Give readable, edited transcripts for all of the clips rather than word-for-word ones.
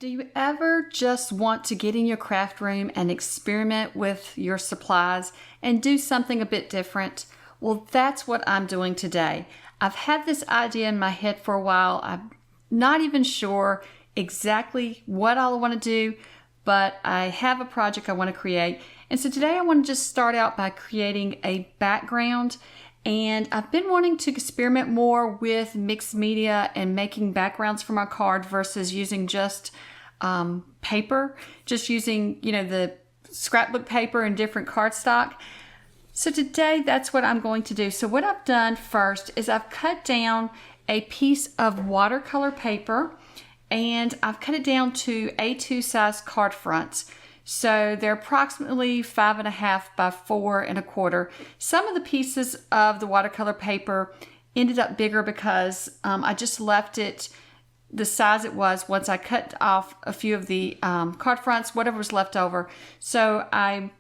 Do you ever just want to get in your craft room and experiment with your supplies and do something a bit different? Well, that's what I'm doing today. I've had this idea in my head for a while. I'm not even sure exactly what I want to do, but I have a project I want to create. And so today I want to just start out by creating a background. And I've been wanting to experiment more with mixed media and making backgrounds for my card versus using just paper, just using, the scrapbook paper and different cardstock. So today that's what I'm going to do. So what I've done first is I've cut down a piece of watercolor paper and I've cut it down to A2 size card fronts. So they're approximately 5.5 by 4.25. Some of the pieces of the watercolor paper ended up bigger because I just left it the size it was once I cut off a few of the card fronts, whatever was left over. So I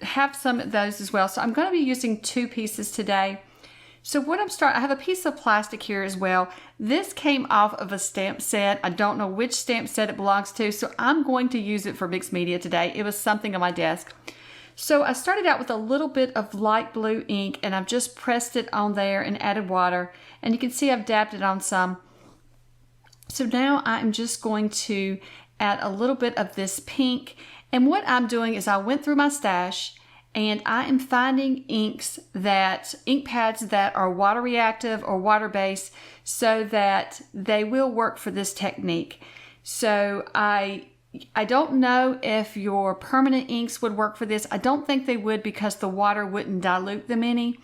have some of those as well. So I'm going to be using 2 pieces today. So what I have a piece of plastic here as well. This came off of a stamp set. I don't know which stamp set it belongs to, so I'm going to use it for mixed media today. It was something on my desk. So I started out with a little bit of light blue ink and I've just pressed it on there and added water. And you can see I've dabbed it on some. So now I'm just going to add a little bit of this pink. And what I'm doing is I went through my stash and I am finding ink pads that are water reactive or water based so that they will work for this technique. So I don't know if your permanent inks would work for this. I don't think they would because the water wouldn't dilute them any.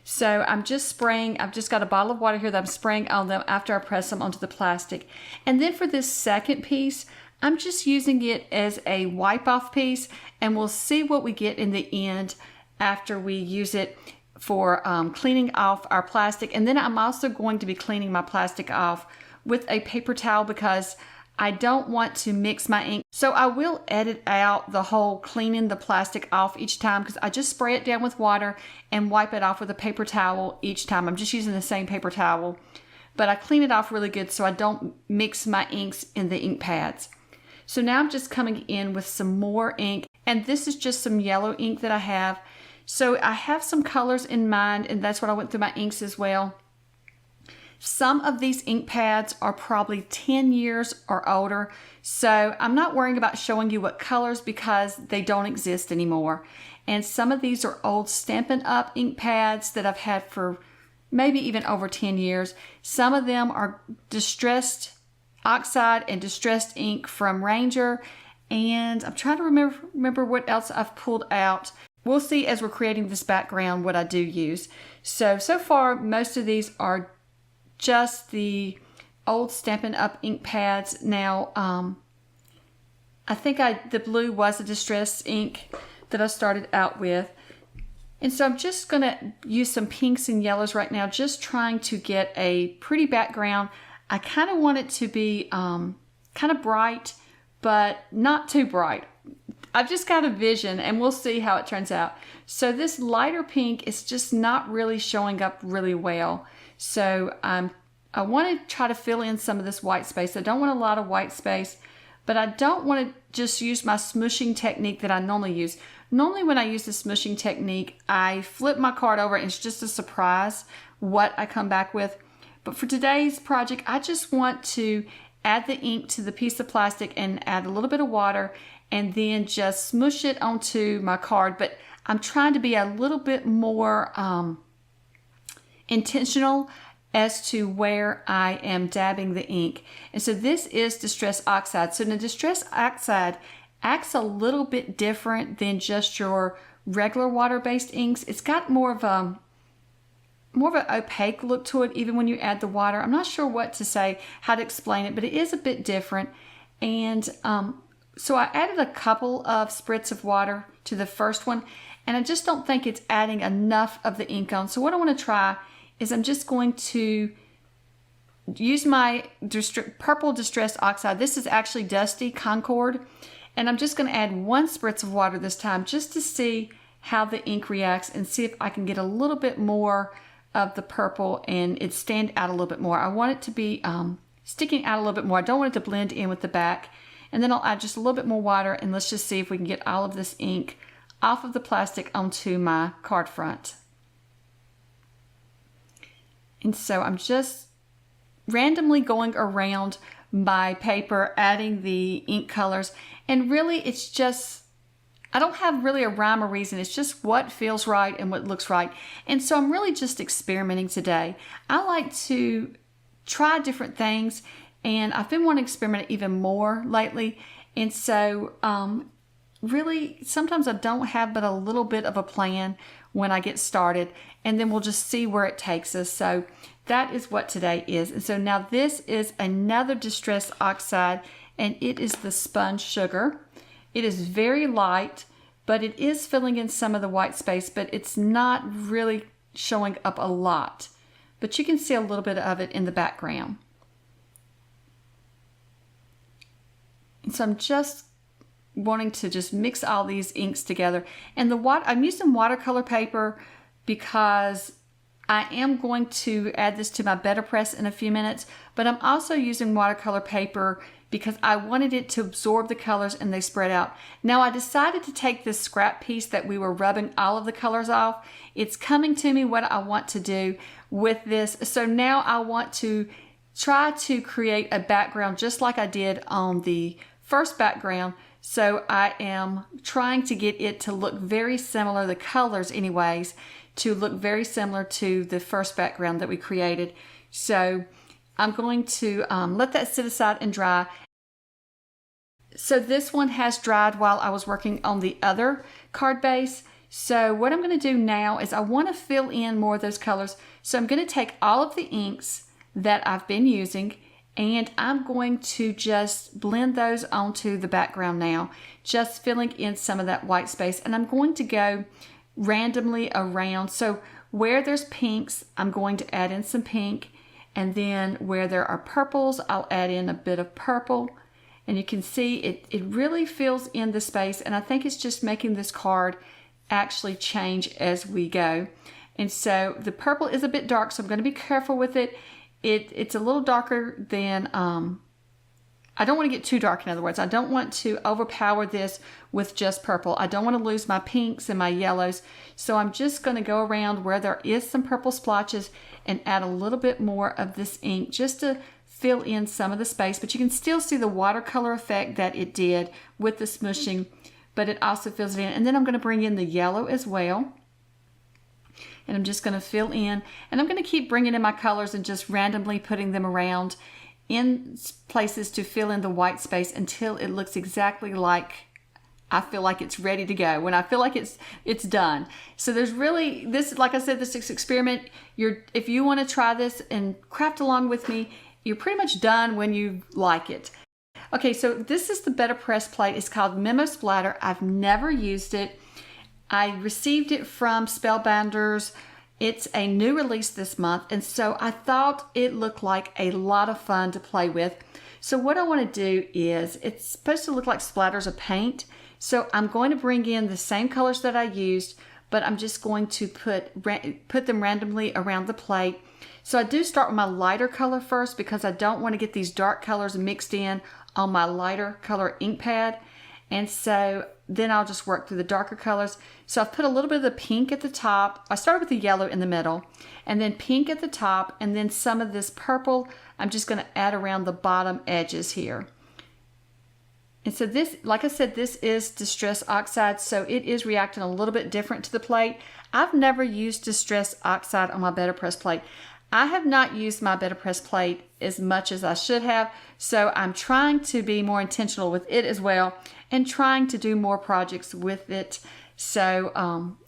So I'm just spraying, I've just got a bottle of water here that I'm spraying on them after I press them onto the plastic. And then for this second piece, I'm just using it as a wipe off piece and we'll see what we get in the end after we use it for cleaning off our plastic. And then I'm also going to be cleaning my plastic off with a paper towel because I don't want to mix my ink. So I will edit out the whole cleaning the plastic off each time because I just spray it down with water and wipe it off with a paper towel each time. I'm just using the same paper towel, but I clean it off really good so I don't mix my inks in the ink pads. So now I'm just coming in with some more ink, and this is just some yellow ink that I have. So I have some colors in mind, and that's what I went through my inks as well. Some of these ink pads are probably 10 years or older, so I'm not worrying about showing you what colors because they don't exist anymore. And some of these are old Stampin' Up! Ink pads that I've had for maybe even over 10 years. Some of them are distressed Oxide and distressed ink from Ranger, and I'm trying to remember what else I've pulled out. We'll see as we're creating this background what I do use. So far most of these are just the old Stampin' Up! Ink pads. Now I think the blue was a distressed ink that I started out with. And so I'm just going to use some pinks and yellows right now, just trying to get a pretty background. I kind of want it to be kind of bright, but not too bright. I've just got a vision and we'll see how it turns out. So this lighter pink is just not really showing up really well. So I want to try to fill in some of this white space. I don't want a lot of white space, but I don't want to just use my smooshing technique that I normally use. Normally when I use the smooshing technique, I flip my card over and it's just a surprise what I come back with. But for today's project, I just want to add the ink to the piece of plastic and add a little bit of water and then just smoosh it onto my card. But I'm trying to be a little bit more intentional as to where I am dabbing the ink. And so this is Distress Oxide. So the Distress Oxide acts a little bit different than just your regular water-based inks. It's got more of an opaque look to it even when you add the water. I'm not sure what to say, how to explain it, but it is a bit different. And so I added a couple of spritz of water to the first one, and I just don't think it's adding enough of the ink on. So what I want to try is I'm just going to use my purple Distress Oxide. This is actually Dusty Concord, and I'm just going to add 1 spritz of water this time just to see how the ink reacts and see if I can get a little bit more of the purple and it stand out a little bit more. I want it to be sticking out a little bit more. I don't want it to blend in with the back. and then I'll add just a little bit more water, and let's just see if we can get all of this ink off of the plastic onto my card front. And so I'm just randomly going around my paper, adding the ink colors, and really it's just, I don't have really a rhyme or reason. It's just what feels right and what looks right. And so I'm really just experimenting today. I like to try different things, and I've been wanting to experiment even more lately. And so really sometimes I don't have but a little bit of a plan when I get started, and then we'll just see where it takes us. So that is what today is. And so now this is another Distress Oxide, and it is the Spun Sugar. It is very light, but it is filling in some of the white space, but it's not really showing up a lot. But you can see a little bit of it in the background. And so I'm just wanting to just mix all these inks together. And I'm using watercolor paper because I am going to add this to my Betterpress in a few minutes, but I'm also using watercolor paper because I wanted it to absorb the colors and they spread out. Now I decided to take this scrap piece that we were rubbing all of the colors off. It's coming to me what I want to do with this. So now I want to try to create a background just like I did on the first background. So I am trying to get it to look very similar, the colors anyways, to look very similar to the first background that we created. So I'm going to let that sit aside and dry. So this one has dried while I was working on the other card base. So what I'm going to do now is I want to fill in more of those colors. So I'm going to take all of the inks that I've been using, and I'm going to just blend those onto the background now, just filling in some of that white space. And I'm going to go randomly around. So where there's pinks, I'm going to add in some pink, and then where there are purples, I'll add in a bit of purple. And you can see it really fills in the space, and I think it's just making this card actually change as we go. And so the purple is a bit dark, so I'm going to be careful with it. It's a little darker than, I don't want to get too dark, in other words. I don't want to overpower this with just purple. I don't want to lose my pinks and my yellows. So I'm just going to go around where there is some purple splotches and add a little bit more of this ink just to fill in some of the space. But you can still see the watercolor effect that it did with the smushing, but it also fills it in. And then I'm going to bring in the yellow as well. And I'm just going to fill in, and I'm going to keep bringing in my colors and just randomly putting them around in places to fill in the white space until it looks exactly like I feel like it's ready to go, when I feel like it's done. So there's really, this, like I said, this experiment, if you want to try this and craft along with me, you're pretty much done when you like it. Okay, so this is the Betterpress plate. It's called Memo Splatter. I've never used it. I received it from Spellbinders. It's a new release this month, and so I thought it looked like a lot of fun to play with. So what I want to do is, it's supposed to look like splatters of paint. So I'm going to bring in the same colors that I used, but I'm just going to put them randomly around the plate. So I do start with my lighter color first because I don't want to get these dark colors mixed in on my lighter color ink pad. And so then I'll just work through the darker colors. So I've put a little bit of the pink at the top. I started with the yellow in the middle, and then pink at the top, and then some of this purple I'm just going to add around the bottom edges here. And so this, like I said, this is Distress Oxide, so it is reacting a little bit different to the plate. I've never used Distress Oxide on my Betterpress plate. I have not used my Betterpress plate as much as I should have, so I'm trying to be more intentional with it as well and trying to do more projects with it. So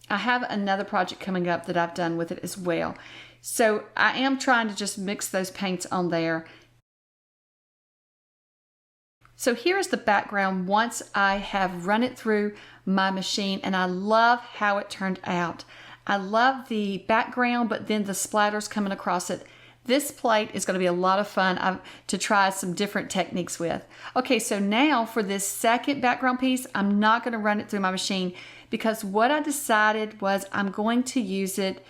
I have another project coming up that I've done with it as well. So I am trying to just mix those paints on there. So here is the background once I have run it through my machine, and I love how it turned out. I love the background, but then the splatters coming across it. This plate is going to be a lot of fun to try some different techniques with. Okay, so now for this second background piece, I'm not going to run it through my machine because what I decided was I'm going to use it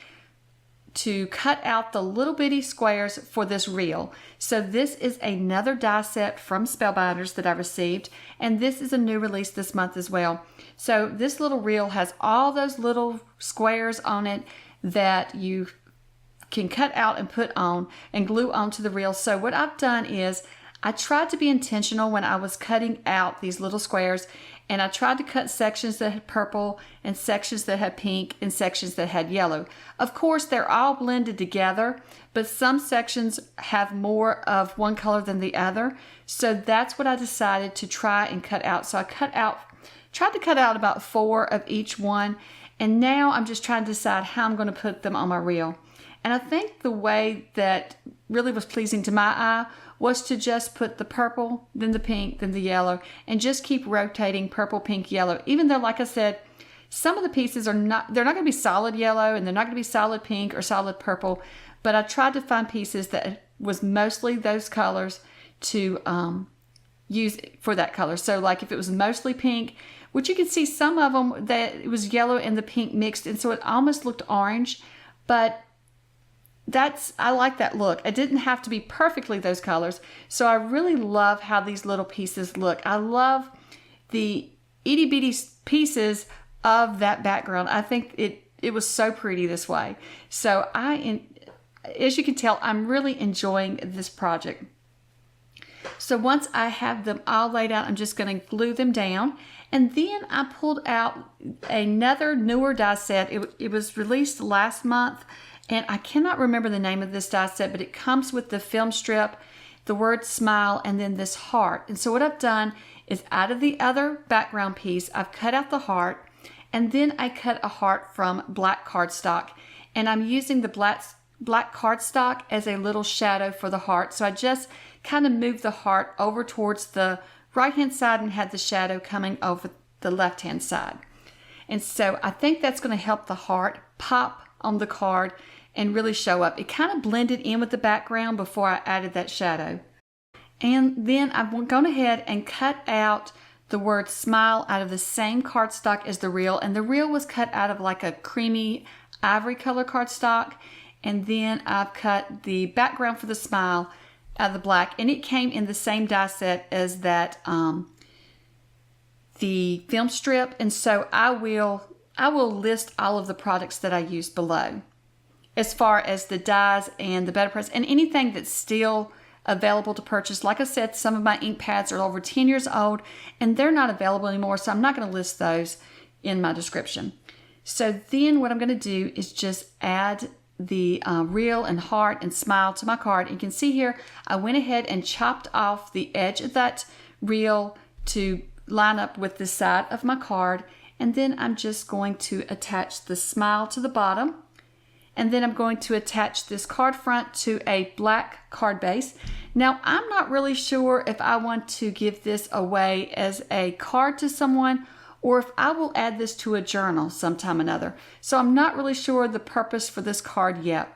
to cut out the little bitty squares for this reel. So this is another die set from Spellbinders that I received, and this is a new release this month as well. So this little reel has all those little squares on it that you can cut out and put on and glue onto the reel. So what I've done is I tried to be intentional when I was cutting out these little squares, and I tried to cut sections that had purple and sections that had pink and sections that had yellow. Of course, they're all blended together, but some sections have more of one color than the other. So that's what I decided to try and cut out. So I tried to cut out about 4 of each one, and now I'm just trying to decide how I'm going to put them on my reel. And I think the way that really was pleasing to my eye was to just put the purple, then the pink, then the yellow, and just keep rotating purple, pink, yellow. Even though, like I said, some of the pieces they're not going to be solid yellow, and they're not going to be solid pink or solid purple, but I tried to find pieces that was mostly those colors to use for that color. So like if it was mostly pink, which you can see some of them that it was yellow and the pink mixed, and so it almost looked orange, but I like that look. It didn't have to be perfectly those colors. So I really love how these little pieces look. I love the itty bitty pieces of that background. I think it was so pretty this way. So as you can tell, I'm really enjoying this project. So once I have them all laid out, I'm just going to glue them down. And then I pulled out another newer die set. It was released last month, and I cannot remember the name of this die set, but it comes with the film strip, the word smile, and then this heart. And so what I've done is out of the other background piece, I've cut out the heart, and then I cut a heart from black cardstock. And I'm using the black cardstock as a little shadow for the heart. So I just kind of moved the heart over towards the right-hand side and had the shadow coming over the left-hand side. And so I think that's going to help the heart pop on the card and really show up. It kind of blended in with the background before I added that shadow. And then I've gone ahead and cut out the word smile out of the same cardstock as the reel. And the reel was cut out of like a creamy ivory color cardstock. And then I've cut the background for the smile out of the black. And it came in the same die set as that, the film strip. And so I will list all of the products that I used below, as far as the dies and the Betterpress and anything that's still available to purchase. Like I said, some of my ink pads are over 10 years old and they're not available anymore, so I'm not going to list those in my description. So then what I'm going to do is just add the reel and heart and smile to my card. You can see here I went ahead and chopped off the edge of that reel to line up with the side of my card, and then I'm just going to attach the smile to the bottom. And then I'm going to attach this card front to a black card base. Now, I'm not really sure if I want to give this away as a card to someone or if I will add this to a journal sometime or another. So I'm not really sure the purpose for this card yet.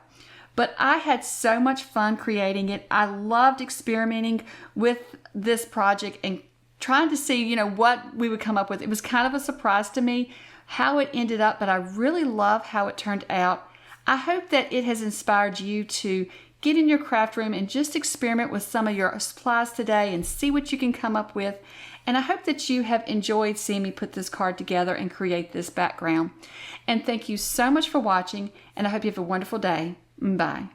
But I had so much fun creating it. I loved experimenting with this project and trying to see, what we would come up with. It was kind of a surprise to me how it ended up, but I really love how it turned out. I hope that it has inspired you to get in your craft room and just experiment with some of your supplies today and see what you can come up with. And I hope that you have enjoyed seeing me put this card together and create this background. And thank you so much for watching, and I hope you have a wonderful day. Bye.